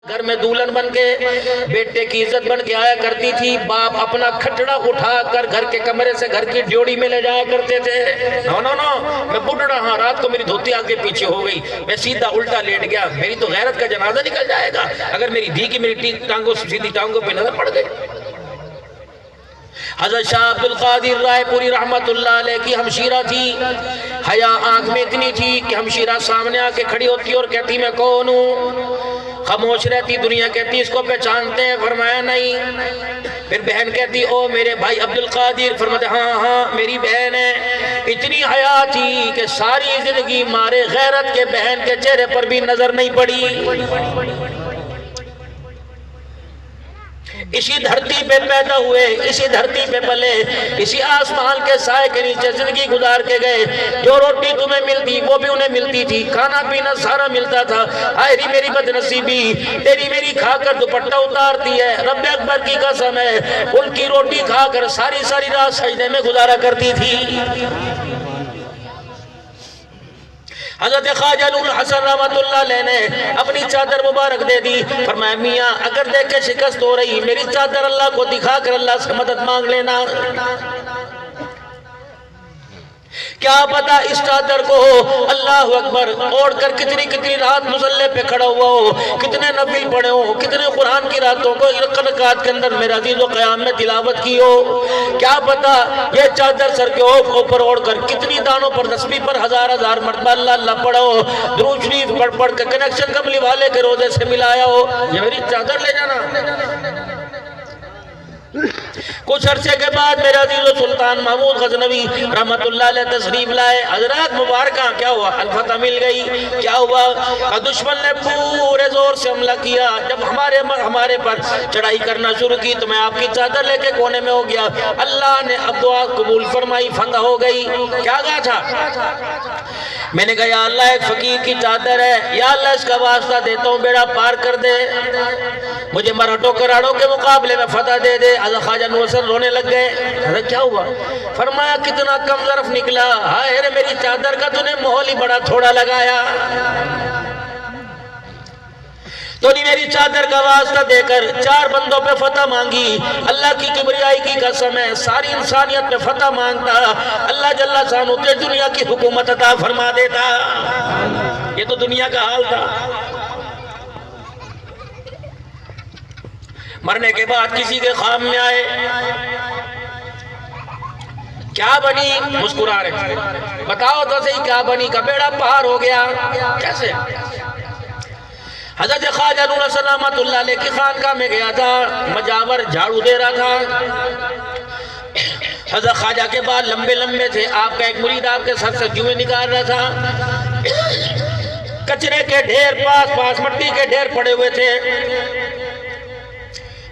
گھر میں دولن بن کے بیٹے کی عزت بن کے آیا کرتی تھی. باپ اپنا کھٹڑا اٹھا کر گھر کے کمرے سے گھر کی ڈیوڑی میں لے جایا کرتے تھے. نو نو نو میں بڑھڑا ہاں, رات کو میری دھوتی آگے پیچھے ہو گئی, میں سیدھا الٹا لیٹ گیا, میری تو غیرت کا جنازہ نکل جائے گا اگر میری دھی کی میری ٹانگوں سیدھی ٹانگوں پہ نظر پڑ گئی. حضرت شاہ عبد القادر رائے پوری رحمت اللہ علیہ کی ہمشیرہ تھی. حیا آنکھ میں اتنی تھی کہ ہمشیرہ سامنے آ کے کھڑی ہوتی اور کہتی میں کون ہوں. خاموش رہتی, دنیا کہتی اس کو پہچانتے ہیں, فرمایا نہیں. پھر بہن کہتی او میرے بھائی عبد القادر, فرماتے ہاں ہاں میری بہن ہے. اتنی حیا تھی کہ ساری زندگی مارے غیرت کے بہن کے چہرے پر بھی نظر نہیں پڑی. اسی دھرتی پہ پیدا ہوئے, اسی دھرتی پہ پلے, اسی آسمان کے سائے کے نیچے زندگی گزار کے گئے. جو روٹی تمہیں ملتی وہ بھی انہیں ملتی تھی, کھانا پینا سارا ملتا تھا. آئری میری بدنصیبی, تیری میری کھا کر دوپٹہ اتارتی ہے. رب اکبر کی قسم ہے, ان کی روٹی کھا کر ساری ساری رات سجدے میں گزارا کرتی تھی. حضرت خواجہ نور حسن رحمت اللہ علیہ نے اپنی چادر مبارک دے دی, فرمایا میاں اگر دیکھ کے شکست ہو رہی میری چادر اللہ کو دکھا کر اللہ سے مدد مانگ لینا. کیا پتا اس چادر کو اللہ اکبر اوڑھ کر کتنی کتنی رات مصلی پہ کھڑا ہوا ہو, کتنے نفل پڑھے ہو, کتنے قرآن کی راتوں کو رکعات کے اندر میرا عزیز و قیام میں تلاوت کی ہو. کیا پتا یہ چادر سر کے اوپر اوڑھ کر کتنی دانوں پر تسبیح پر ہزار ہزار مرتبہ اللہ اللہ پڑھا ہو, درود شریف پڑھ پڑھ کے کنیکشن کملی والے کے روزے سے ملایا ہو. یہ میری چادر لے جانا. کچھ عرصے کے بعد میرا عزیز و سلطان محمود غزنوی رحمت اللہ علیہ تشریف لائے. حضرات مبارکہ کیا ہوا, الفتح مل گئی. کیا ہوا, دشمن نے پورے زور سے حملہ کیا. جب ہمارے پر چڑھائی کرنا شروع کی تو میں آپ کی چادر لے کے کونے میں ہو گیا. اللہ نے اب دعا قبول فرمائی, فتح ہو گئی. کیا کہا تھا, میں نے کہا یا اللہ ایک فقیر کی چادر ہے, یا اللہ اس کا واسطہ دیتا ہوں بیڑا پار کر دے, مجھے مرہٹوں کراڑوں کے مقابلے میں فتح دے دے. حضرت خواجہ نورسن رونے لگ گئے. حضرت کیا ہوا, فرمایا کتنا کم ظرف نکلا, ہائے رے میری چادر کا تو نے محول ہی بڑا تھوڑا لگایا. تو نے میری چادر کا واسطہ دے کر 4 بندوں پہ فتح مانگی. اللہ کی کبریائی کی قسم ہے, ساری انسانیت پہ فتح مانگتا, اللہ جل شانہ تجھے دنیا کی حکومت عطا فرما دیتا. یہ تو دنیا کا حال تھا. مرنے کے بعد کسی کے خواب میں آئے, کیا بنی, مسکرا رہے, بتاؤ تو صحیح کیا بنی, کا بیڑا پار ہو گیا. کیسے؟ حضرت خواجہ نور سلامت اللہ علیہ کی خانقاہ میں گیا تھا, مجاور جھاڑو دے رہا تھا. حضرت خواجہ کے بال لمبے لمبے تھے, آپ کا ایک مرید آپ کے سر سے جوئیں نکال رہا تھا. کچرے کے ڈھیر پاس پاس مٹی کے ڈھیر پڑے ہوئے تھے.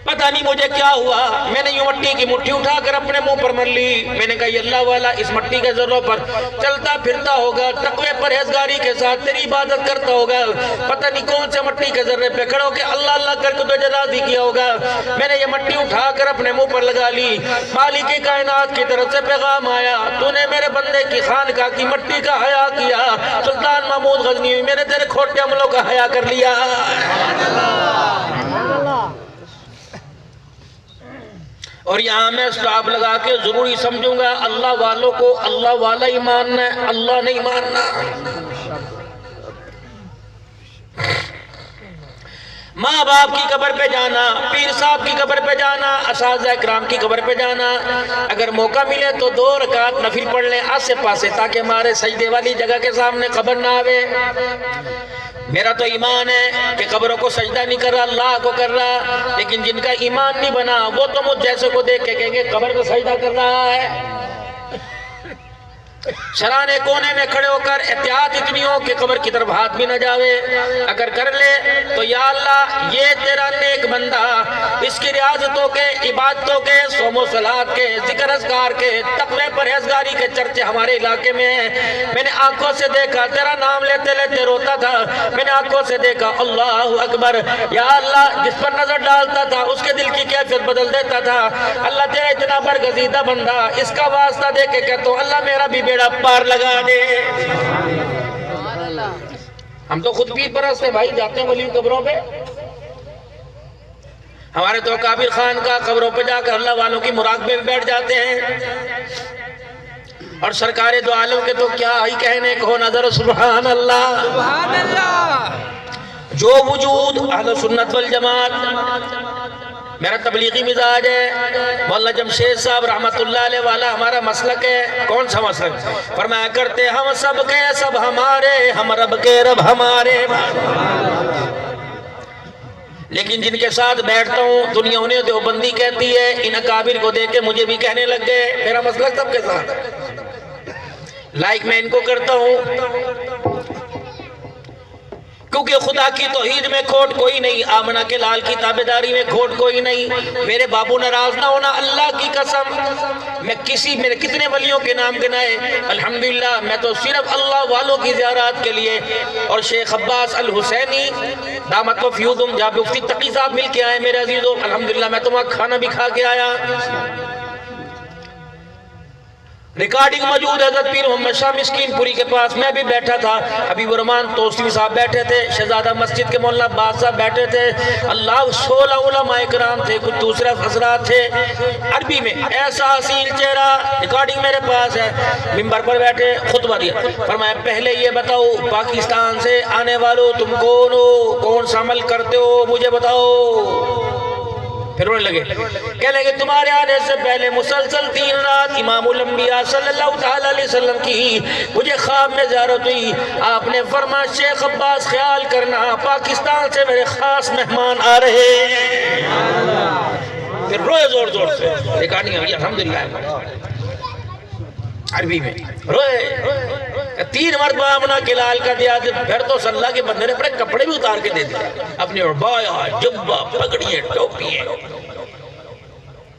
پتہ نہیں مجھے کیا ہوا, میں نے یہ مٹی کی مٹھی اٹھا کر اپنے منہ پر مر لی. میں نے کہا یہ اللہ والا اس مٹی کے ذروں پر چلتا پھرتا ہوگا, تقوی پرہیزگاری کے ساتھ تیری عبادت کرتا ہوگا, پتہ نہیں کون سے مٹی کے ذرے پہ کھڑا ہو کے اللہ اللہ کر کے تجھے راضی کیا ہوگا. میں نے یہ مٹی اٹھا کر اپنے منہ پر لگا لی. مالک کائنات کی طرف سے پیغام آیا, تو نے میرے بندے کی خانقاہ کی مٹی کا حیا کیا. سلطان محمود غزنوی میں نے تیرے کھوٹے عملوں کا حیا کر لیا. اور یہاں میں سٹاپ لگا کے ضروری سمجھوں گا, اللہ والوں کو اللہ والا ہی ماننا ہے, اللہ نہیں ماننا. ماں باپ کی قبر پہ جانا, پیر صاحب کی قبر پہ جانا, اساتذہ اکرام کی قبر پہ جانا, اگر موقع ملے تو 2 رکعت نفل پڑھ لیں آسے پاسے, تاکہ ہمارے سجدے والی جگہ کے سامنے قبر نہ آوے. میرا تو ایمان ہے کہ قبروں کو سجدہ نہیں کر رہا, اللہ کو کر رہا, لیکن جن کا ایمان نہیں بنا وہ تو مجھ جیسے کو دیکھ کے کہیں گے قبر کو سجدہ کر رہا ہے. شرانے کونے میں کھڑے ہو کر احتیاط اتنی ہو کہ قبر کی طرف ہاتھ بھی نہ جاوے. اگر کر لے تو یا اللہ یہ تیرا نیک بندہ, اس کی ریاضتوں کے, عبادتوں کے, صوم و صلات کے, ذکر اذکار کے, تقوی پرہیزگاری کے چرچے ہمارے علاقے میں ہیں. میں نے آنکھوں سے دیکھا تیرا نام لیتے لیتے روتا تھا, میں نے آنکھوں سے دیکھا اللہ اکبر. یا اللہ جس پر نظر ڈالتا تھا اس کے دل کی کیفیت بدل دیتا تھا. اللہ تیرا اتنا برگزیدہ بندہ, اس کا واسطہ دے کے کہتا ہوں اللہ میرا بھی بیڑا پار لگا دے. ہم تو خود پیر پرست ہیں بھائی, جاتے ہیں ولی قبروں پہ. ہمارے تو کابر خان کا قبروں پہ جا کر اللہ والوں کی مراقبے میں بیٹھ جاتے ہیں، اور سرکار دو عالم کے تو کیا ہی کہنے کو نظر، سبحان اللہ سبحان اللہ۔ جو وجود اہل سنت والجماعت، میرا تبلیغی مزاج ہے، مولانا جمشید صاحب رحمت اللہ علیہ والا ہمارا مسلک ہے۔ کون سا مسلک؟ فرمایا کرتے ہم سب کے سب ہمارے، ہم رب کے رب ہمارے۔ لیکن جن کے ساتھ بیٹھتا ہوں دنیا انہیں دیوبندی کہتی ہے، ان اکابر کو دیکھ کے مجھے بھی کہنے لگ گئے میرا مسلک سب کے ساتھ ہے، لائک میں ان کو کرتا ہوں، کیونکہ خدا کی توحید میں کھوٹ کوئی نہیں، آمنہ کے لال کی تابعداری میں کھوٹ کوئی نہیں۔ میرے بابو ناراض نہ ہونا، اللہ کی قسم میں میرے کتنے ولیوں کے نام گنائے، الحمدللہ میں تو صرف اللہ والوں کی زیارات کے لیے، اور شیخ عباس الحسینی دامت و فیوزم جہاں مفتی تقی صاحب مل کے آئے میرے عزیزوں، الحمدللہ میں تو وہاں کھانا بھی کھا کے آیا۔ ریکارڈنگ موجود ہے حضرت پیر محمد شاہ مسکین پوری کے پاس، میں بھی بیٹھا تھا، حبیب الرحمن توسیوی صاحب بیٹھے تھے، شہزادہ مسجد کے مولانا عباس صاحب بیٹھے تھے، اللہ 16 علماء کرام تھے، کچھ دوسرے حضرات تھے، عربی میں ایسا حسین چہرہ، ریکارڈنگ میرے پاس ہے، منبر پر بیٹھے خطبہ دیا، فرمایا پہلے یہ بتاؤ پاکستان سے آنے والوں تم کون ہو، کون سا عمل کرتے ہو مجھے بتاؤ۔ پھر رونے لگے، کہنے لگے تمہارے آنے سے پہلے مسلسل 3 رات امام الانبیاء صلی اللہ علیہ وسلم کی مجھے خواب میں زیارت ہوئی، آپ نے فرمایا شیخ عباس خیال کرنا پاکستان سے میرے خاص مہمان آ رہے ہیں۔ پھر روئے زور زور سے، ریکارڈنگ ہوئی الحمدللہ عربی میں، روئے 3 مرتبہ آمنہ کے لال کا دیا، پھر تو صلی اللہ کے بندے نے اپنے کپڑے بھی اتار کے دے دیا، اپنی عبایا جبہ پگڑیاں ٹوپیاں۔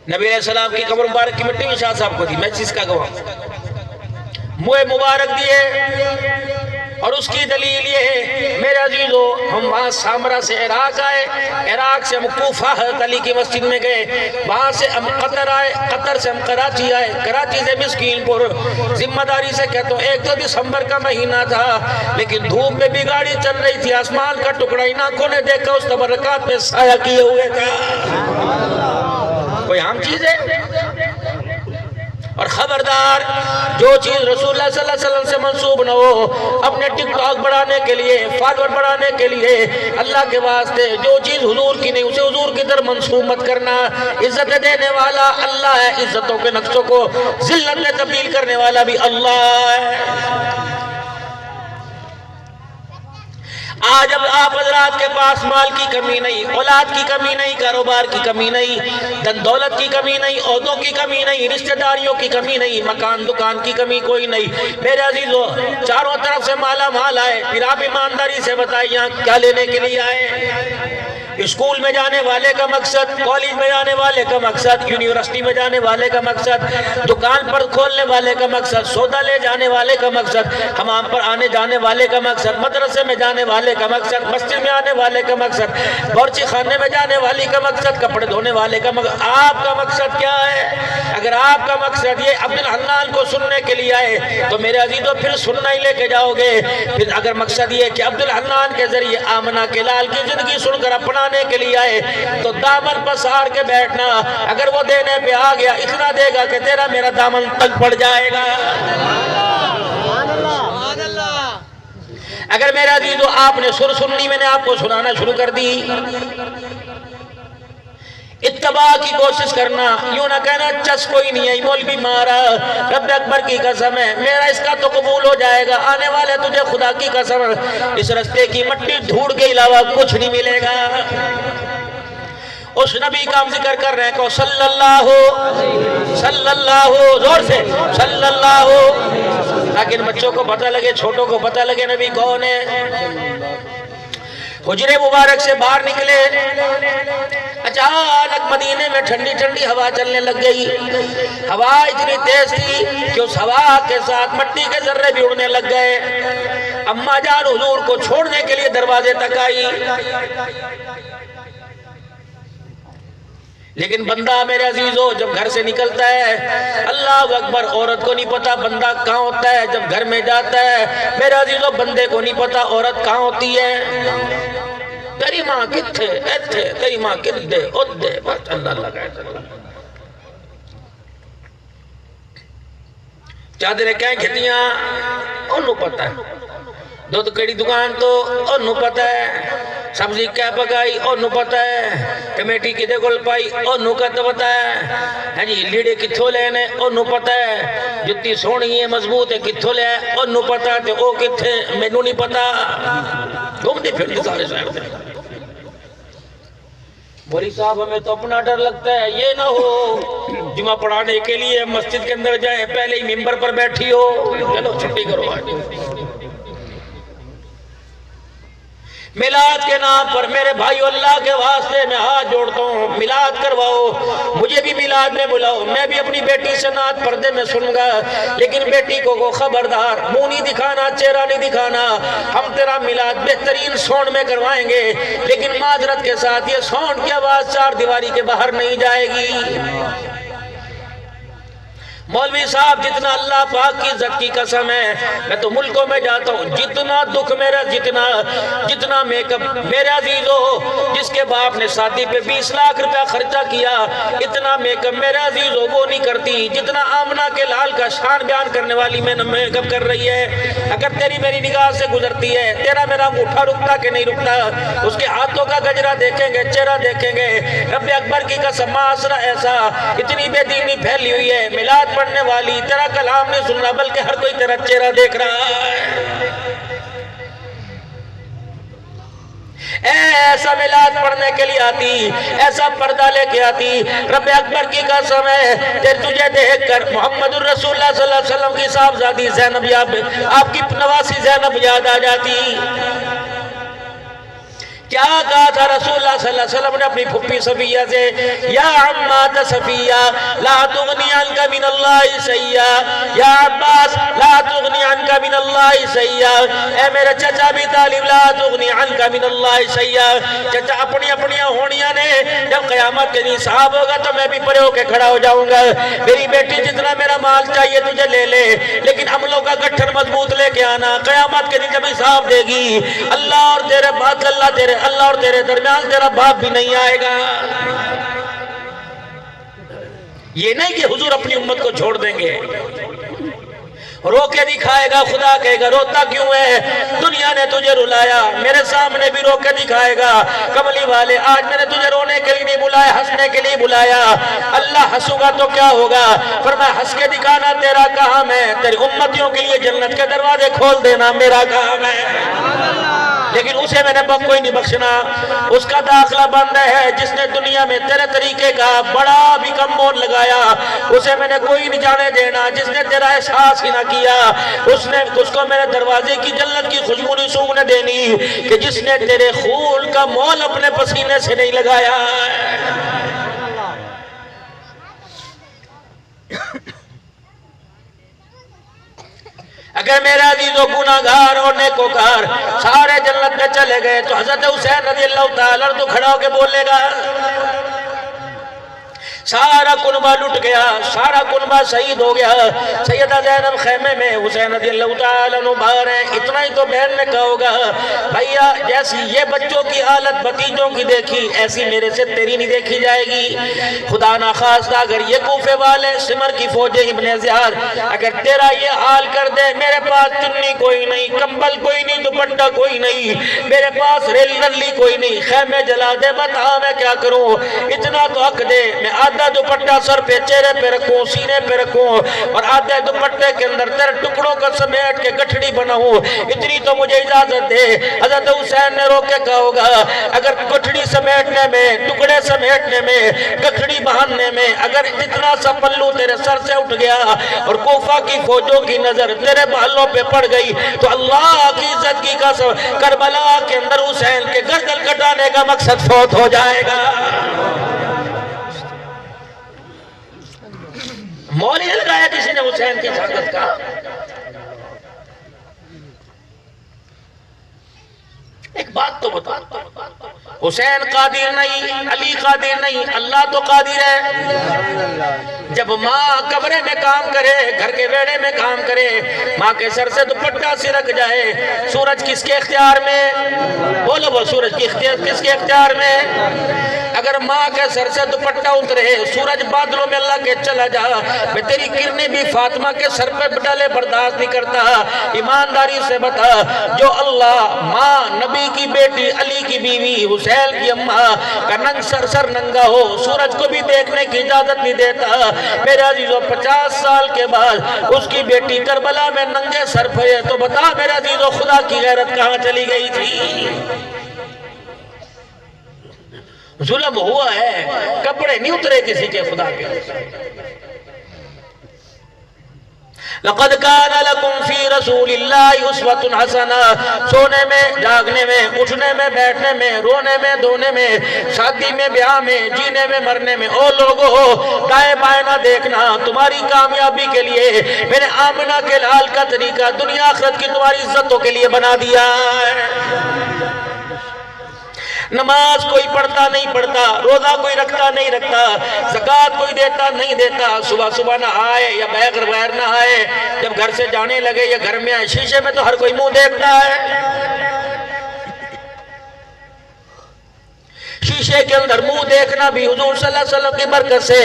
نبی علیہ السلام کی قبر مبارک کی مٹی بھی شاہ صاحب کو دی، میں چیز کا گواہ، منہ مبارک دیے، اور اس کی دلیل یہ ہے میرے عزیزو، ہم وہاں سامرہ سے عراق آئے، عراق سے ہم کوفہ حضرت علی کی مسجد میں گئے، وہاں سے ہم قطر آئے، قطر سے ہم کراچی آئے، کراچی سے مسکین پور، ذمہ داری سے کہتا ہوں 1 دسمبر کا مہینہ تھا، لیکن دھوپ میں بھی گاڑی چل رہی تھی، آسمان کا ٹکڑا ہی آنکھوں نے دیکھا اس تبرکات میں سایہ کیے ہوئے تھا۔ کوئی عام چیز ہے؟ اور خبردار جو چیز رسول اللہ صلی اللہ علیہ وسلم سے منسوب نہ ہو، اپنے ٹک ٹاک بڑھانے کے لیے، فالوور بڑھانے کے لیے، اللہ کے واسطے جو چیز حضور کی نہیں اسے حضور کی طرف منسوب مت کرنا۔ عزت دینے والا اللہ ہے، عزتوں کے نقشوں کو ذلت میں تبدیل کرنے والا بھی اللہ ہے۔ آج اب آپ حضرات کے پاس مال کی کمی نہیں، اولاد کی کمی نہیں، کاروبار کی کمی نہیں، دن دولت کی کمی نہیں، عہدوں کی کمی نہیں، رشتہ داریوں کی کمی نہیں، مکان دکان کی کمی کوئی نہیں۔ میرے عزیزو چاروں طرف سے مالا مال آئے، پھر آپ ایمانداری سے بتائیں یہاں کیا لینے کے لیے آئے؟ اسکول میں جانے والے کا مقصد، کالج میں جانے والے کا مقصد، یونیورسٹی میں جانے والے کا مقصد، دکان پر کھولنے والے کا مقصد، سودا لے جانے والے کا مقصد، حمام پر آنے جانے والے کا مقصد، مدرسے میں جانے والے کا مقصد، مسجد میں آنے والے کا مقصد، باورچی خانے میں جانے والی کا مقصد، کپڑے دھونے والے کا مقصد۔ آپ کا مقصد کیا ہے؟ اگر آپ کا مقصد یہ عبدالحنان کو سننے کے لیے آئے تو میرے عزیزو پھر سننا ہی لے کے جاؤ گے۔ پھر اگر مقصد یہ کہ عبدالحنان کے ذریعے آمنہ کے لال کی زندگی سن کر اپنا کے لیے آئے تو دامن پسار کے بیٹھنا، اگر وہ دینے پہ آ گیا اتنا دے گا کہ تیرا میرا دامن تک پڑ جائے گا۔ اگر میرا عزیزو آپ نے سر سننی میں نے آپ کو سنانا شروع کر دی، اتباع کی کوشش کرنا، یوں نہ کہنا چس کوئی نہیں ہے مولوی مارا، رب اکبر کی قسم ہے میرا اس کا تو قبول ہو جائے گا، آنے والے تجھے خدا کی قسم اس رستے کی مٹی دھوڑ کے علاوہ کچھ نہیں ملے گا۔ اس نبی کا ہم ذکر کر رہے ہیں کہ صلی اللہ زور سے صلی اللہ، تاکہ ان بچوں کو پتہ لگے، چھوٹوں کو پتہ لگے نبی کون ہے۔ حجرے مبارک سے باہر نکلے، اچانک مدینے میں ٹھنڈی ٹھنڈی ہوا چلنے لگ گئی، ہوا اتنی تیز تھی کہ اس ہوا کے ساتھ مٹی کے ذرے بھی اڑنے لگ گئے۔ اماں جان حضور کو چھوڑنے کے لیے دروازے تک آئی، لیکن بندہ میرے عزیزو جب گھر سے نکلتا ہے اللہ اکبر، عورت کو نہیں پتا بندہ کہاں ہوتا ہے، جب گھر میں جاتا ہے میرے عزیزو بندے کو نہیں پتا عورت کہاں ہوتی ہے۔ تیری ماں کتھے ایتھے تیری ماں کدے ادے بس اللہ اللہ کہتا چادریں کہیں کھتیاں انہوں پتہ ہے دودھ کڑی دکان تو انہوں پتہ ہے سبزی کیا پکائی انہوں پتہ ہے ٹمیٹی کدے گل پائی انہوں کا تو پتہ ہے جی لیڑے کتھو لینے انہوں پتہ ہے جتی سونی ہے مضبوط ہے کتھو لے انہوں پتہ ہے او کتھے مینوں نہیں پتہ گھوم دی پھر سارے شہر دے بولی صاحب ہمیں تو اپنا ڈر لگتا ہے یہ نہ ہو جمعہ پڑھانے کے لیے مسجد کے اندر جائے پہلے ہی ممبر پر بیٹھی ہو چلو چھٹی کرو آج میلاد کے نام پر میرے بھائیو اللہ کے واسطے میں ہاتھ جوڑتا ہوں میلاد کرواؤ مجھے بھی میلاد میں بلاؤ میں بھی اپنی بیٹی سے نعت پردے میں سنوں گا لیکن بیٹی کو خبردار منہ نہیں دکھانا چہرہ نہیں دکھانا ہم تیرا میلاد بہترین ساؤنڈ میں کروائیں گے لیکن معذرت کے ساتھ یہ ساؤنڈ کی آواز چار دیواری کے باہر نہیں جائے گی مولوی صاحب جتنا اللہ پاک کی عزت کی قسم ہے میں تو ملکوں میں جاتا ہوں جتنا دکھ میرا جتنا میک اپ میرے عزیزو جس کے باپ نے شادی پہ 20 لاکھ روپیہ خرچہ کیا اتنا میک اپ میرے عزیزو وہ نہیں کرتی جتنا آمنہ کے لال کا شان بیان کرنے والی میں میک اپ کر رہی ہے اگر تیری میری نگاہ سے گزرتی ہے تیرا میرا انگوٹھا رکتا کہ نہیں رکتا اس کے ہاتھوں کا گجرہ دیکھیں گے چہرہ دیکھیں گے رب اکبر کی قسم معاشرہ ایسا اتنی بے دینی پھیلی ہوئی ہے میلاد پڑھنے والی تیرا کلام نہیں سن رہا بلکہ ہر کوئی تیرا چہرہ دیکھ رہا ہے ایسا میلاد پڑھنے کے لیے آتی ایسا پردہ لے کے آتی رب اکبر کی قسم ہے تجھے دیکھ کر محمد الرسول اللہ صلی اللہ علیہ وسلم کی صاحبزادی زینب آپ کی نواسی زینب یاد آ جاتی کیا کہا تھا رسول اللہ صلی اللہ علیہ وسلم نے اپنی پھپھی صفیہ سے یا عمات صفیہ لا تغنی عنک من اللہ سیئا یا عباس لا تغنی عنک من اللہ سیئا اے میرے چچا بھی طالب لا تغنی عنک من اللہ سیئا چچا اپنی ہونیاں نے جب قیامت کے دن صاحب ہوگا تو میں بھی پرے ہو کے کھڑا ہو جاؤں گا میری بیٹی جتنا میرا مال چاہیے تجھے لے لے لیکن عملوں کا گٹھر مضبوط لے کے آنا قیامت کے دن جب حساب دے گی اللہ اور تیرے بعد اللہ اور تیرے درمیان تیرا باپ بھی نہیں آئے گا یہ نہیں کہ حضور اپنی امت کو چھوڑ دیں گے رو کے دکھائے گا خدا کہے گا روتا کیوں ہے دنیا نے تجھے رلایا میرے سامنے بھی رو کے دکھائے گا کملی والے آج میں نے تجھے رونے کے لیے نہیں بلایا ہنسنے کے لیے بلایا اللہ ہنسوں گا تو کیا ہوگا فرمایا ہنس کے دکھانا تیرا کام ہے تیری امتیوں کے لیے جنت کے دروازے کھول دینا میرا کام ہے لیکن اسے میں نے کوئی نہیں بخشنا اس کا داخلہ بند ہے جس نے دنیا میں تیرے طریقے کا بڑا بھی کم مول لگایا اسے میں نے کوئی نہیں جانے دینا جس نے تیرا احساس ہی نہ کیا اس کو میرے دروازے کی جنت کی خوشبو نہیں سونگنے دینی کہ جس نے تیرے خون کا مول اپنے پسینے سے نہیں لگایا اگر میرے عزیز و گناہگار اور نیکوکار سارے جنت میں چلے گئے تو حضرت حسین رضی اللہ تعالیٰ تو کھڑا ہو کے بولے گا سارا کنبہ لٹ گیا سارا کنبہ شہید ہو گیا سیدہ زینب خیمے میں حسین رضی اللہ تعالیٰ عنہ باہر ہیں اتنا ہی تو بہن نے کہا ہوگا بھائیا جیسی یہ بچوں کی حالت بھتیجوں کی دیکھی ایسی میرے سے تیری نہیں دیکھی جائے گی خدا نخواستہ اگر یہ کوفے والے سمر کی فوج ابن زیاد اگر تیرا یہ حال کر دے میرے پاس چنی کوئی نہیں کمبل کوئی نہیں دوپٹہ کوئی نہیں میرے پاس ریل نلی کوئی نہیں خیمے جلا دے بتا میں کیا کروں اتنا تو حق دے میں آدھا دوپٹہ سر پہ چہرے پہ رکھوں سینے پہ رکھوں اور آدھے دوپٹے کے اندر تیرے ٹکڑوں کا سمیٹ کے گٹھڑی بناؤں اتنی تو مجھے اجازت دے حضرت حسین نے رو کے کہا ہوگا اگر گٹھڑی سمیٹنے میں ٹکڑے سمیٹنے میں گٹھڑی بہاننے میں اگر اتنا سا پلو تیرے سر سے اٹھ گیا اور کوفہ کی فوجوں کی نظر تیرے بالوں پہ پڑ گئی تو اللہ کی عزت کی قسم کربلا کے اندر حسین کے گردن کٹانے کا مقصد فوت ہو جائے گا مول ہی لگایا کسی نے حسین کی طاقت کا ایک بات تو بتا، حسین قادر نہیں، علی قادر نہیں، اللہ تو قادر ہے۔ جب ماں کمرے میں کام کرے، گھر کے بیڑے میں کام کرے، ماں کے سر سے دوپٹہ سرک جائے، سورج کس کے اختیار میں؟ بولو وہ سورج کس کے اختیار میں؟ اگر ماں کے سر سے دوپٹہ اترے، سورج بادلوں میں اللہ کے چلا جا، میں تیری کرنیں بھی فاطمہ کے سر پہ ڈالے برداشت نہیں کرتا۔ ایمانداری سے بتا، جو اللہ ماں نبی کی بیٹی علی کی بیوی حسین کی اماں کا سر ننگا ہو، سورج کو بھی دیکھنے کی اجازت نہیں دیتا، میرے عزیزو 50 سال کے بعد اس کی بیٹی کربلا میں ننگے سر پھرے، تو بتا میرے عزیزو خدا کی غیرت کہاں چلی گئی تھی؟ ظلم ہوا ہے، کپڑے نہیں اترے کسی کے خدا کے۔ لقد کان لکم فی رسول اللہ اسوۃ حسنہ، سونے میں، جاگنے میں، اٹھنے میں، بیٹھنے میں، رونے میں، دھونے میں، شادی میں، بیاہ میں، جینے میں، مرنے میں، او لوگو دائیں بائیں نہ دیکھنا، تمہاری کامیابی کے لیے میں نے آمنہ کے لال کا طریقہ دنیا آخرت کی تمہاری عزتوں کے لیے بنا دیا ہے۔ نماز کوئی پڑھتا نہیں پڑھتا، روزہ کوئی رکھتا نہیں رکھتا، زکوٰۃ کوئی دیتا نہیں دیتا، صبح صبح نہ آئے یا بغیر نہ آئے، جب گھر سے جانے لگے یا گھر میں آئے، شیشے میں تو ہر کوئی منہ دیکھتا ہے۔ شیشے کے اندر منہ دیکھنا بھی حضور صلی اللہ علیہ وسلم کی برکت سے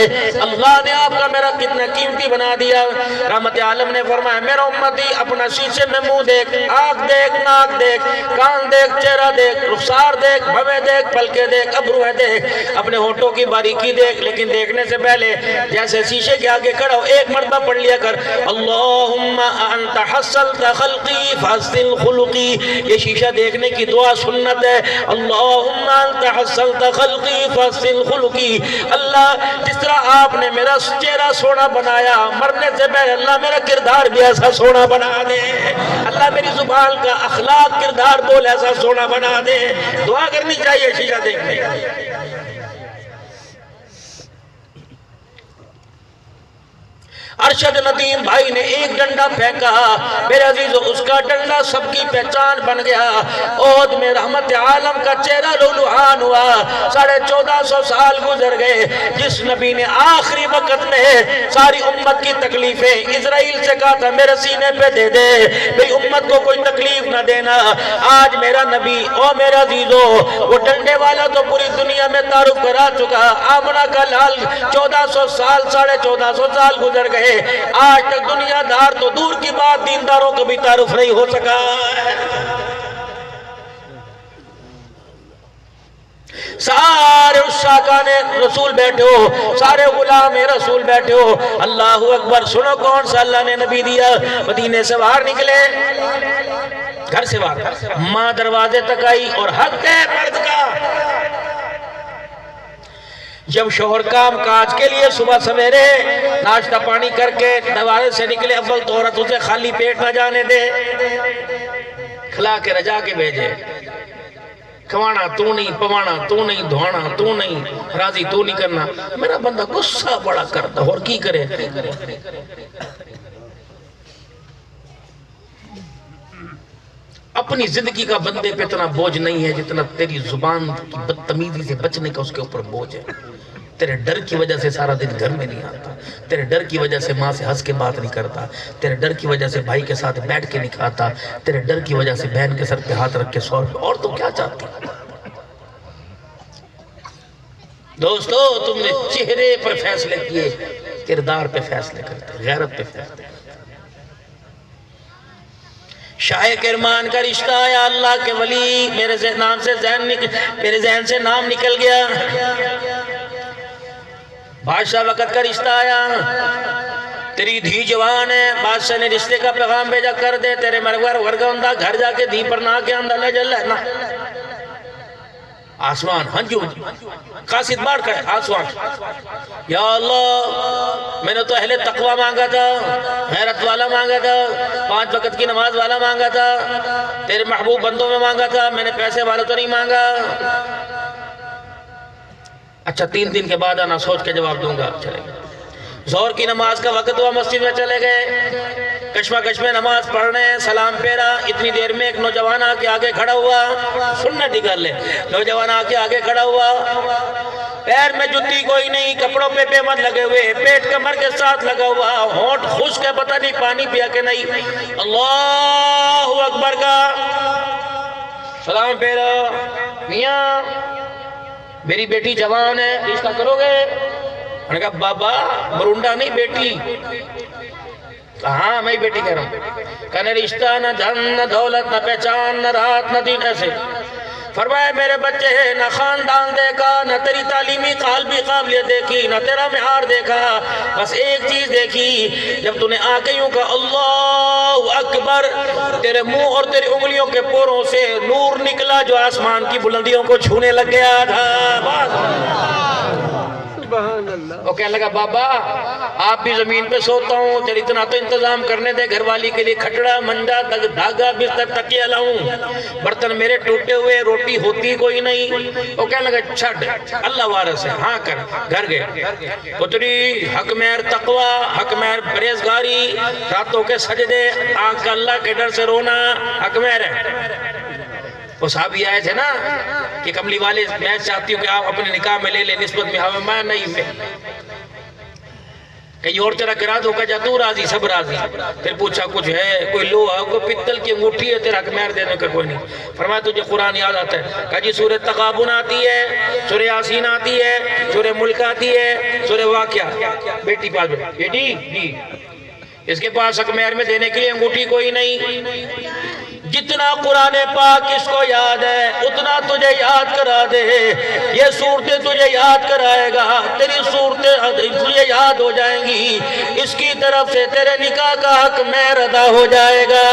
اللہ نے آپ کا میرا کتنا قیمتی بنا دیا۔ رحمت عالم نے فرمایا میرا امتی اپنا شیشے میں منہ دیکھ، آنکھ دیکھ، ناک دیکھ، کان دیکھ، چہرہ دیکھ، رخسار دیکھ، بھویں دیکھ، پلکیں دیکھ، ابروہیں دیکھ، اپنے ہونٹوں کی باریکی دیکھ، لیکن دیکھنے سے پہلے جیسے شیشے کے آگے کھڑا ہو ایک مرتبہ پڑھ لیا کر اللہم انت حسنت خلقی فحسن خلقی۔ یہ شیشہ دیکھنے کی دعا سنت ہے۔ اللہم انت حسنت خلقی فحسن خلقی، اللہ جس طرح آپ نے میرا چہرہ سونا بنایا، مرنے سے پہلے اللہ میرا کردار بھی ایسا سونا بنا دے، اللہ میری زبان کا اخلاق کردار بول ایسا سونا بنا دے۔ دعا کرنی چاہیے شیشہ دیکھنے۔ ارشد ندیم بھائی نے ایک ڈنڈا پھینکا، میرے عزیزو اس کا ڈنڈا سب کی پہچان بن گیا۔ احد میں رحمت عالم کا چہرہ لولوحان ہوا، 1450 سال گزر گئے، جس نبی نے آخری وقت میں ساری امت کی تکلیفیں اسرائیل سے کہا تھا میرے سینے پہ دے دے، بھئی امت کو کوئی تکلیف نہ دینا، آج میرا نبی او میرے عزیزو وہ ڈنڈے والا تو پوری دنیا میں تعارف کرا چکا، آمنہ کا لال 1400 سال 1450 سال گزر گئے، آج تک دنیا دار تو دور کی بات دینداروں کو بھی تعارف نہیں ہو سکا۔ سارے عشاقان رسول بیٹھے ہو، سارے غلام رسول بیٹھے ہو، اللہ اکبر سنو کون سا اللہ نے نبی دیا۔ مدینے سے باہر نکلے، گھر سے باہر، ماں دروازے تک آئی اور حق ہے مرد کا، جب شوہر کام کاج کے لیے صبح سویرے ناشتہ پانی کر کے دروازے سے نکلے، اول تو عورت اسے خالی پیٹ نہ جانے دے، کھلا کے رجا کے بھیجے، کھوانا تو نہیں، پوانا تو نہیں، دھوانا تو نہیں، راضی تو نہیں کرنا۔ میرا بندہ غصہ بڑا کرتا اور کی کرے، اپنی زندگی کا بندے پہ اتنا بوجھ نہیں ہے جتنا تیری زبان کی بدتمیزی سے بچنے کا اس کے اوپر بوجھ ہے۔ تیرے ڈر کی وجہ سے سارا دن گھر میں نہیں آتا، تیرے ڈر کی وجہ سے ماں سے ہنس کے بات نہیں کرتا، تیرے ڈر کی وجہ سے بھائی کے ساتھ بیٹھ کے نہیں کھاتا، تیرے ڈر کی وجہ سے بہن کے سر پہ ہاتھ رکھ کے سو روپے، اور تو کیا چاہتی؟ دوستو تم نے چہرے پر فیصلے کیے، کردار پہ فیصلے کرتے، غیرت پہ فیصلے کرتے۔ شاہ کرمان کا رشتہ آیا، اللہ کے ولی، میرے ذہن سے نام نکل گیا، بادشاہ وقت کا رشتہ آیا، تیری دھی جوان ہے، بادشاہ نے رشتے کا پیغام بھیجا کر دے، تیرے مرور ورگوندہ گھر جا کے دھی پر نہ کے اندر لے جل ہے نا۔ آسمان ہنجو قاصد بار کرے، آسمان یا اللہ میں نے تو اہل تقوی مانگا تھا، غیرت والا مانگا تھا، 5 وقت کی نماز والا مانگا تھا، تیرے محبوب بندوں میں مانگا تھا، میں نے پیسے والا تو نہیں مانگا۔ اچھا 3 دن کے بعد آنا، سوچ کے جواب دوں گا، چلے گئے۔ ظہر کی نماز کا وقت ہوا، مسجد میں چلے گئے، کشمہ نماز پڑھنے سلام پھیرا، اتنی دیر میں ایک نوجوان آ کے آگے کھڑا ہوا، سننا نکال لے، نوجوان آ کے آگے کھڑا ہوا، پیر میں جتی کوئی نہیں، کپڑوں پہ پیمد لگے ہوئے، پیٹ کمر کے ساتھ لگا ہوا، ہونٹ خشک ہے، پتہ نہیں پانی پیا کہ نہیں، اللہ اکبر کا سلام پھیرا، میاں میری بیٹی جوان ہے، رشتہ کرو گے؟ میں نے کہا بابا مرونڈا نہیں بیٹی، ہاں میں بیٹی کہہ رہا ہوں، کہنے رشتہ نہ دھن نہ دولت نہ پہچان نہ رات نہ دین، ایسے فرمایا میرے بچے نہ خاندان دیکھا، نہ تیری تعلیمی قابلیت دیکھی، نہ تیرا معیار دیکھا، بس ایک چیز دیکھی، جب تو نے آ کے یوں کہا اللہ اکبر، تیرے منہ اور تیری انگلیوں کے پوروں سے نور نکلا جو آسمان کی بلندیوں کو چھونے لگ گیا تھا، بس وہ کہنے لگا بابا آپ بھی زمین پہ سوتا ہوں، تیری اتنا تو انتظام کرنے دے، گھر والی کے لیے کھٹڑا منجا دھاگا بستر تکیہ لاؤں، برتن میرے ٹوٹے ہوئے، روٹی ہوتی کوئی نہیں، وہ کہنے لگا چھڑ اللہ وارث ہے، ہاں کر، گھر گئے، پتری حق مہر تقوی، حق مہر پرہیزگاری، راتوں کے سجدے، آنکھ کا اللہ کے ڈر سے رونا حق مہر ہے۔ وہ صحابی آئے تھے نا کہ کملی والے میں چاہتی ہوں کہ آپ اپنے نکاح میں لے لیں، نسبت میں ہمیں میں نہیں، کہیں اور تیرا کرا دو کہ جا تو راضی سب راضی، پھر پوچھا کچھ ہے کوئی لوہا کوئی پتل کی انگوٹھی ہے تیرا حق مہر دینے کا کوئی نہیں، فرمایا تجھے قرآن یاد آتا ہے، کہا جی سورہ تغابن آتی ہے، سورہ یاسین آتی ہے، سورہ ملک آتی ہے، سورہ واقعہ، بیٹی پاس بیٹی جی اس کے پاس حق مہر میں دینے کے لیے انگوٹھی کوئی نہیں، جتنا قرآن پاک اس کو یاد ہے اتنا تجھے یاد کرا دے، یہ صورتیں تجھے یاد کرائے گا، تیری صورتیں تجھے یاد ہو جائیں گی، اس کی طرف سے تیرے نکاح کا حق مہر ادا ہو جائے گا،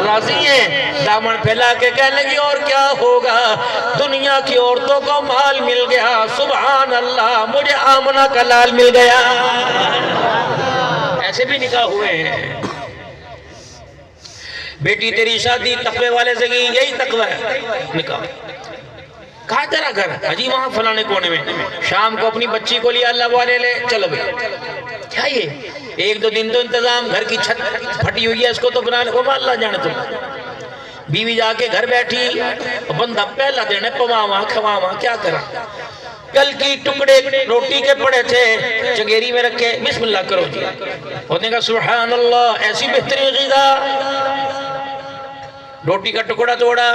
راضی ہیں؟ دامن پھیلا کے کہنے لگی اور کیا ہوگا، دنیا کی عورتوں کو مال مل گیا، سبحان اللہ مجھے آمنہ کا لال مل گیا، ایسے بھی نکاح ہوئے ہیں۔ بیٹی تیری شادی تقوی والے سے کی، یہی تقوی ہے نکاح، کہاں تیرا گھر؟ حجی وہاں فلانے کونے میں، شام کو اپنی بچی کو لیا اللہ والے لے چلو بھئی، کیا یہ ایک دو دن تو انتظام، گھر کی چھت پھٹی ہوئی ہے اس کو تو بنا لے، وہ اللہ جانے تم، بیوی جا کے گھر بیٹھی، بندہ پہلا دینے پواما کھواما کیا کرا، کل کی ٹکڑے روٹی کے پڑے تھے چنگیری میں رکھے، بسم اللہ کرو جی، ہونے کا سبحان اللہ، ایسی بہترین غذا، روٹی کا ٹکڑا توڑا،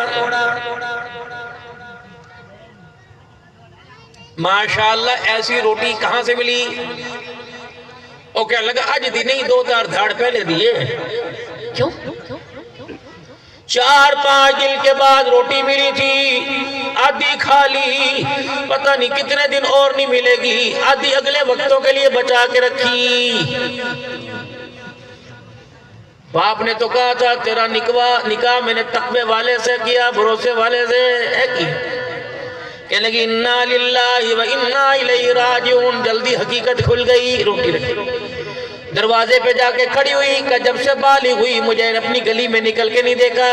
ماشاءاللہ ایسی روٹی کہاں سے ملی، او کیا لگا آج دی نہیں 2 دھاڑ پہلے دیئے، کیوں 4-5 دن کے بعد روٹی ملی تھی، آدھی کھا لی، پتہ نہیں کتنے دن اور نہیں ملے گی، آدھی اگلے وقتوں کے لیے بچا کے رکھی، باپ نے تو کہا تھا تیرا نکاح میں نے تقوی والے سے کیا، بھروسے والے سے ہے کی، کہنے لگی انا للہ و انا الیہ راجعون، جلدی حقیقت کھل گئی، روٹی رکھی، دروازے پہ جا کے کھڑی ہوئی کہ جب سے بالغ ہوئی مجھے اپنی گلی میں نکل کے نہیں دیکھا،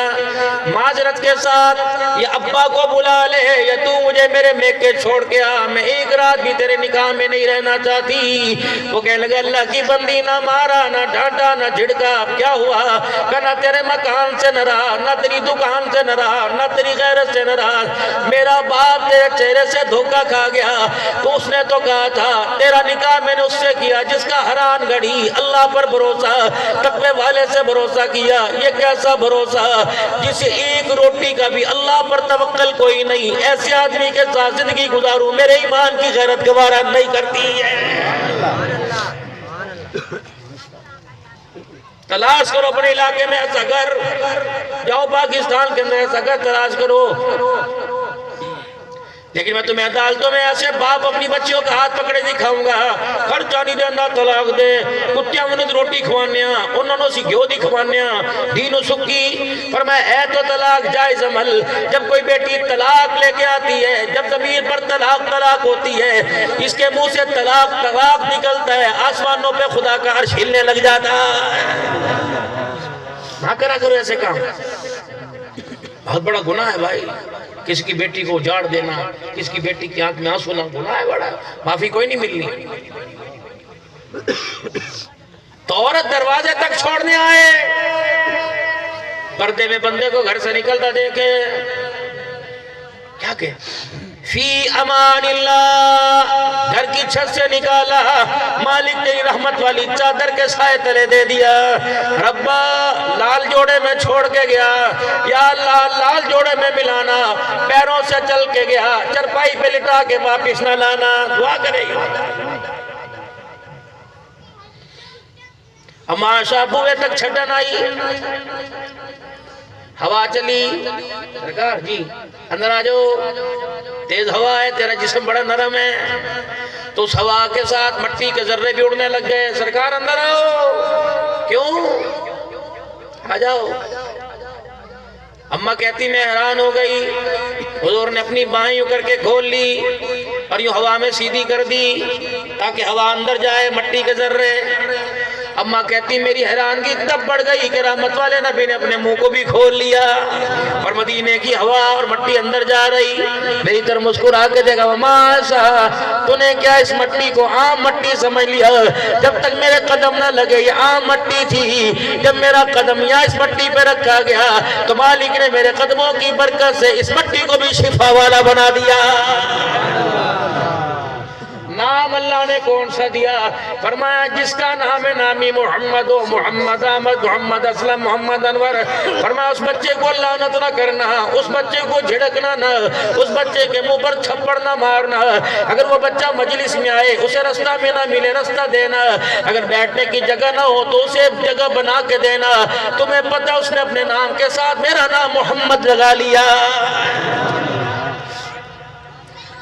معذرت کے ساتھ یا ابا کو بلا لے یا تو مجھے میرے میکے چھوڑ کے آ، میں ایک رات بھی تیرے نکاح میں نہیں رہنا چاہتی، وہ کہنے لگا اللہ کی بندی نہ مارا نہ ڈانٹا نہ جھڑکا، کیا ہوا، کہ نہ تیرے مکان سے ناراض، نہ تیری دکان سے ناراض، نہ تیری غیرت سے ناراض، میرا باپ تیرے چہرے سے دھوکہ کھا گیا، تو اس نے تو کہا تھا تیرا نکاح میں نے اس سے کیا جس کا حرام گھڑی، اللہ پر بھروسہ، تقوی والے سے بھروسہ کیا، یہ کیسا بھروسہ جسے ایک روٹی کا بھی اللہ پر توکل کوئی نہیں، ایسے آدمی کے ساتھ زندگی گزاروں میرے ایمان کی غیرت گوارا نہیں کرتی ہے، تلاش کرو اپنے علاقے میں ایسا گھر، جاؤ پاکستان کے اندر ایسا گھر تلاش کرو، لیکن میں تمہیں عدالتوں میں ایسے باپ اپنی بچیوں کا ہاتھ پکڑے دکھاؤں گا، خرچہ نہیں دینا طلاق دے، کتیاں انہیں روٹی کھوانیاں، انہوں نے سی گھیو دی کھوانیاں، دین و سکی، فرمایا ہے تو طلاق جائز عمل، جب کوئی بیٹی طلاق لے کے آتی ہے، جب ضمیر پر طلاق ہوتی ہے، اس کے منہ سے طلاق نکلتا ہے، آسمانوں پہ خدا کا عرش ہلنے لگ جاتا ہے، نہ کرا کرو ایسے کام، بہت بڑا گناہ ہے بھائی، کسی کی بیٹی کو اجاڑ دینا، کسی کی بیٹی کی آنکھ میں آنسو نہ، گناہ ہے بڑا، معافی کوئی نہیں ملنی، تو عورت دروازے تک چھوڑنے آئے، پردے میں بندے کو گھر سے نکلتا دیکھے، کیا کہ فی امان اللہ، گھر کی چھت سے نکالا، مالک تیری رحمت والی چادر کے سائے تلے دے دیا، ربا لال جوڑے میں چھوڑ کے گیا، یا اللہ لال جوڑے میں ملانا، پیروں سے چل کے گیا، چرپائی پہ لٹا کے واپس نہ لانا، دعا کرے گی۔ اما شاہ بوئے تک چھٹن آئی، ہوا چلی، سرکار جی اندر آ جاؤ، تیز ہوا ہے، تیرا جسم بڑا نرم ہے، تو اس ہوا کے ساتھ مٹی کے ذرے بھی اڑنے لگ گئے، سرکار اندر آؤ، کیوں؟ آ جاؤ۔ اماں کہتی میں حیران ہو گئی، حضور نے اپنی بائیں یوں کر کے کھول لی اور یوں ہوا میں سیدھی کر دی تاکہ ہوا اندر جائے، مٹی کے ذرے۔ اماں کہتی میری حیرانگی تب بڑھ گئی کہ رحمت والے نبی نے اپنے منہ کو بھی کھول لیا اور مدینے کی ہوا اور مٹی اندر جا رہی، میری طرف مسکرا کے دیکھا، ماشا تو نے کیا اس مٹی کو عام مٹی سمجھ لیا؟ جب تک میرے قدم نہ لگے یہ عام مٹی تھی، جب میرا قدم یہاں اس مٹی پہ رکھا گیا تو مالک نے میرے قدموں کی برکت سے اس مٹی کو بھی شفا والا بنا دیا۔ نام اللہ نے کون سا دیا؟ فرمایا جس کا نام نامی محمد ہو، محمد احمد، محمد اسلم، محمد انور، فرمایا اس بچے کو لعنت نہ کرنا، اس بچے کو جھڑکنا نہ، اس بچے کے منہ پر تھپڑ نہ مارنا، اگر وہ بچہ مجلس میں آئے اسے رستہ میں نہ ملے رستہ دینا، اگر بیٹھنے کی جگہ نہ ہو تو اسے جگہ بنا کے دینا، تمہیں پتہ اس نے اپنے نام کے ساتھ میرا نام محمد لگا لیا۔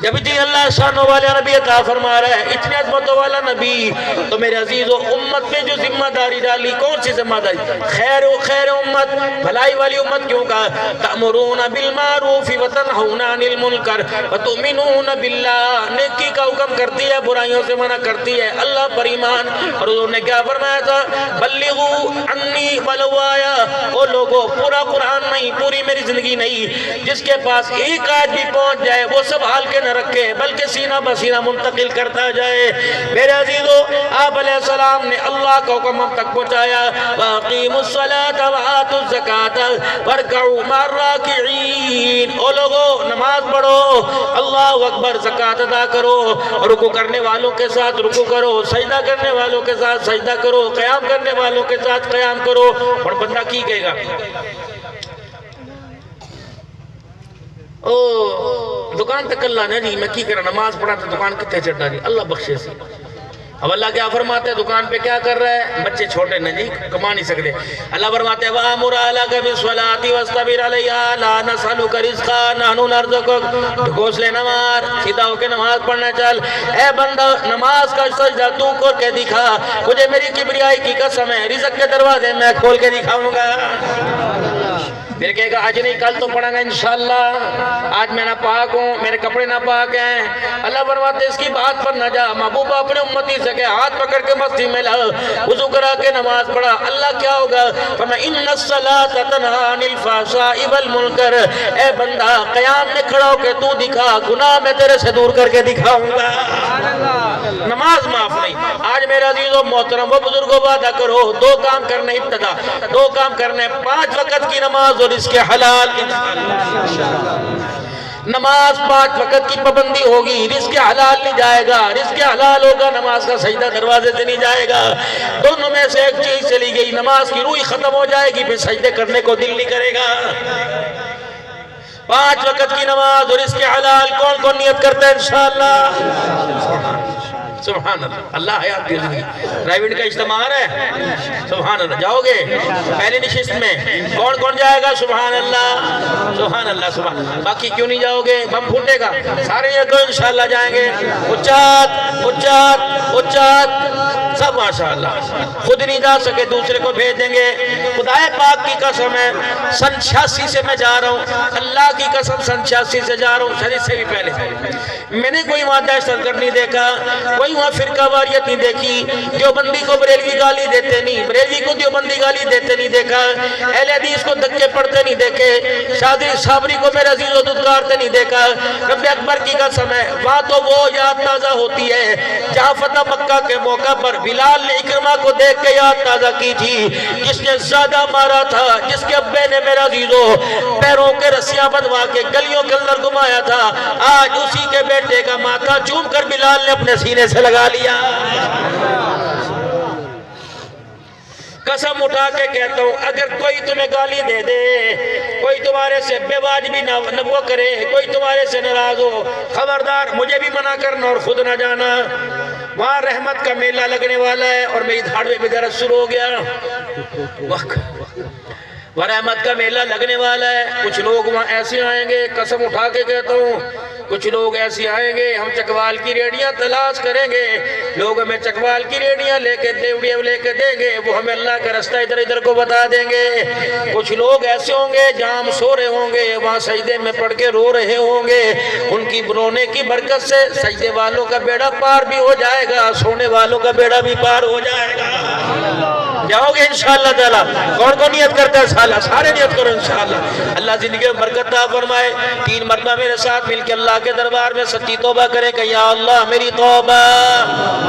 جب جی اللہ شانوں والے نبی عطا فرما رہا ہے، اتنی عظمتوں والا نبی، تو میرے عزیزو امت میں جو ذمہ داری ڈالی، کون سی ذمہ داری؟ خیر امت، بھلائی والی امت کیوں کہا؟ تأمرون بالمعروف وتنہون عن المنکر وتؤمنون باللہ، نیکی کا حکم کرتی ہے، برائیوں سے منع کرتی ہے، اللہ پر ایمان۔ اور حضور نے کیا فرمایا تھا؟ بلغوا عنی ولو آیا، وہ لوگوں پورا قرآن نہیں، پوری میری زندگی نہیں، جس کے پاس ایک آیت بھی پہنچ جائے وہ سب حال کے نہ رکھے بلکہ سینہ بسینہ منتقل کرتا جائے۔ میرے عزیزو آپ علیہ السلام نے اللہ کا حکم ہم تک پہنچایا، وَأَقِيمُوا الصَّلَاةَ وَآتُوا الزَّكَاةَ وَارْكَعُوا مَعَ الرَّاكِعِينَ، او لوگو نماز پڑھو، اللہ اکبر، زکوٰۃ ادا کرو، رکوع کرنے والوں کے ساتھ رکوع کرو، سجدہ کرنے والوں کے ساتھ سجدہ کرو، قیام کرنے والوں کے ساتھ قیام کرو۔ اور بندہ کی کہے گا او دکان تک اللہ نے جی میں کی کرا، نماز پڑھا تو دکان کتے چڑھا جی، اللہ بخشے سی۔ اب اللہ کیا فرماتے ہیں؟ دکان پہ کیا کر رہا ہے؟ بچے چھوٹے نہیں جی، کما نہیں سکتے۔ اللہ فرماتے ہیں وَأَمُرْ أَهْلَكَ بِالصَّلَاةِ وَاصْطَبِرْ عَلَيْهَا لَا نَسْأَلُكَ رِزْقًا نَحْنُ نَرْزُقُكَ، گھونسلے نہ مار، سیدھا ہو کے نماز پڑھنا چل۔ اے بندہ نماز کا سجدہ تو کر کے دکھا، مجھے میری کبریائی کی قسم ہے رزق کے دروازے میں کھول کے دکھاؤں گا۔ پھر کہے گا آج نہیں کل تو پڑھیں گا انشاءاللہ، آج میں ناپاک ہوں، میرے کپڑے ناپاک ہیں۔ اللہ فرماتے اس کی بات پر نہ جا، محبوبہ اپنے امتی سے کہ ہاتھ پکڑ کے مسجد میں لا، وضو کرا کے نماز پڑھا، اللہ کیا ہوگا؟ فرمایا ان الصلاۃ تنہی عن الفحشاء والمنکر، اے بندہ قیام میں کھڑا ہو کے تو دکھا، گناہ میں تیرے سے دور کر کے دکھاؤں گا۔ نماز معاف نہیں۔ آج میرے عزیزو محترم و بزرگوں وعدہ کرو، دو کام کرنے ابتدا، دو کام کرنے، 5 وقت کی نماز اور اس کے حلال، نماز 5 وقت کی پابندی ہوگی، رزق حلال نہیں جائے گا، رزق حلال ہوگا، نماز کا سجدہ دروازے سے نہیں جائے گا۔ دونوں میں سے ایک چیز چلی گئی، نماز کی روح ختم ہو جائے گی، پھر سجدے کرنے کو دل نہیں کرے گا۔ 5 وقت کی نماز اور رزق حلال کون کون نیت کرتے ہیں انشاءاللہ؟ سبحان اللہ، اللہ حیات کی زندگی، پرائیویٹ کا اجتماع ہے، سبحان اللہ، جاؤ گے پہلی نشست میں، کون کون جائے گا؟ سبحان اللہ، سبحان اللہ، سبحان اللہ۔ باقی کیوں نہیں جاؤ گے؟ بم پھوٹے گا، سارے یہ کو انشاءاللہ جائیں گے، اچات اچات اچات سب ماشاءاللہ، خود نہیں جا سکے دوسرے کو بھیج دیں گے۔ خدا پاک کی قسم ہے، سن 86 سے میں جا رہا ہوں، اللہ کی قسم سن 86 سے جا رہا ہوں، شریف سے بھی پہلے میں نے کوئی وہاں دہشت گرد نہیں دیکھا، کوئی وہاں فرقہ واریت نہیں دیکھی، دیوبندی کو بریلوی گالی دیتے نہیں، بریلوی کو دیوبندی گالی دیتے نہیں دیکھا، اہل حدیث کو دھکے پڑتے نہیں دیکھے، شادری صابری کو میرے عزیز و دودگارتے نہیں دیکھا۔ رب اکبر کی قسم ہے، وہاں تو وہ یاد تازہ ہوتی ہے جہاں فتح مکہ کے موقع پر بھی بلال نے اکرمہ کو دیکھ کے یاد تازہ کی تھی، جس نے زیادہ مارا تھا، جس کے ابے نے میرا عزیزو پیروں کے رسیاں بندھوا کے گلیوں کے اندر گھمایا تھا، آج اسی کے بیٹے کا ماتھا چوم کر بلال نے اپنے سینے سے لگا لیا۔ قسم اٹھا کے کہتا ہوں، اگر کوئی تمہیں گالی دے دے، کوئی تمہارے سے بے واجبی نہ کرے، کوئی تمہارے سے ناراض ہو، خبردار مجھے بھی منع کرنا اور خود نہ جانا۔ وہاں رحمت کا میلہ لگنے والا ہے اور میری دھاڑ میں بھی درد شروع ہو گیا۔ وہ رحمت کا میلہ لگنے والا ہے، کچھ لوگ وہاں ایسے آئیں گے، قسم اٹھا کے کہتا ہوں، کچھ لوگ ایسے آئیں گے، ہم چکوال کی ریڑیاں تلاش کریں گے، لوگ ہمیں چکوال کی ریڑیاں لے کے دیوڑیاں لے کے دیں گے، وہ ہمیں اللہ کا رستہ ادھر ادھر کو بتا دیں گے۔ کچھ لوگ ایسے ہوں گے جہاں ہم سو رہے ہوں گے، وہاں سجدے میں پڑھ کے رو رہے ہوں گے، ان کی رونے کی برکت سے سجدے والوں کا بیڑا پار بھی ہو جائے گا، سونے والوں کا بیڑا بھی پار ہو جائے گا۔ جاؤ گے انشاءاللہ تعالیٰ؟ کون کون نیت کرتا ہے انشاءاللہ؟ سارے نیت کرو انشاءاللہ۔ اللہ زندگی میں برکت عطا فرمائے۔ 3 مرتبہ میرے ساتھ مل کے اللہ کے دربار میں سچی توبہ کریں کہ یا اللہ میری توبہ،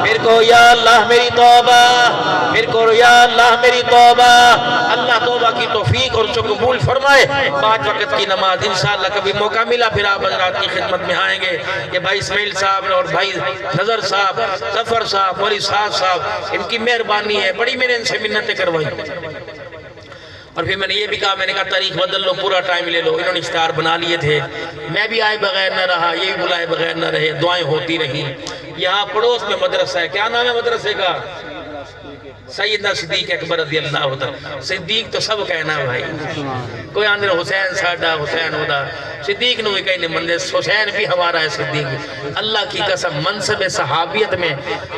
پھر کو یا اللہ میری توبہ، پھر کو یا اللہ میری توبہ۔ اللہ توبہ کی توفیق اور اس کو قبول فرمائے۔ 5 وقت کی نماز انشاءاللہ کبھی موقع ملا پھر آپ حضرات کی خدمت میں آئیں گے۔ یہ بھائی اسماعیل صاحب اور بھائی نظر صاحب، ظفر صاحب، مولی صاحب، ان کی مہربانی ہے، بڑی میں نے ان سے منتیں کروائی۔ اور پھر میں نے یہ بھی کہا، میں نے کہا تاریخ بدل لو، پورا ٹائم لے لو۔ انہوں نے اشتہار بنا لیے تھے، میں بھی آئے بغیر نہ رہا، یہ بھی بلائے بغیر نہ رہے، دعائیں ہوتی رہیں۔ یہاں پڑوس میں مدرسہ ہے، کیا نام ہے مدرسے کا؟ سیدنا صدیق اکبر رضی اللہ عنہ۔ صدیق تو سب کہنا ہے بھائی، کوئی آندر حسین ساڈا، حسین ہودا، صدیق نو کہیں نہیں مندے، حسین بھی ہمارا ہے صدیق۔ اللہ کی قسم منصب صحابیت میں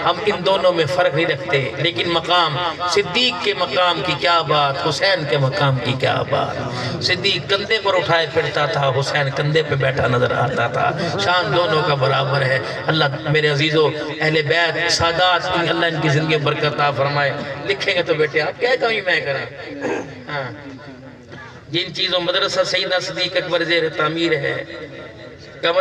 ہم ان دونوں میں فرق نہیں رکھتے، لیکن مقام صدیق کے مقام کی کیا بات، حسین کے مقام کی کیا بات۔ صدیق کندھے پر اٹھائے پھرتا تھا، حسین کندھے پہ بیٹھا نظر آتا تھا، شان دونوں کا برابر ہے۔ اللہ میرے عزیزو اہل بیت سادات، اللہ ان کی زندگی برکت عطا فرمائے۔ لکھیں گے تو بیٹے آپ کیا کمی میں کریں؟ جن چیزوں مدرسہ سیدنا صدیق اکبر زیر تعمیر ہے،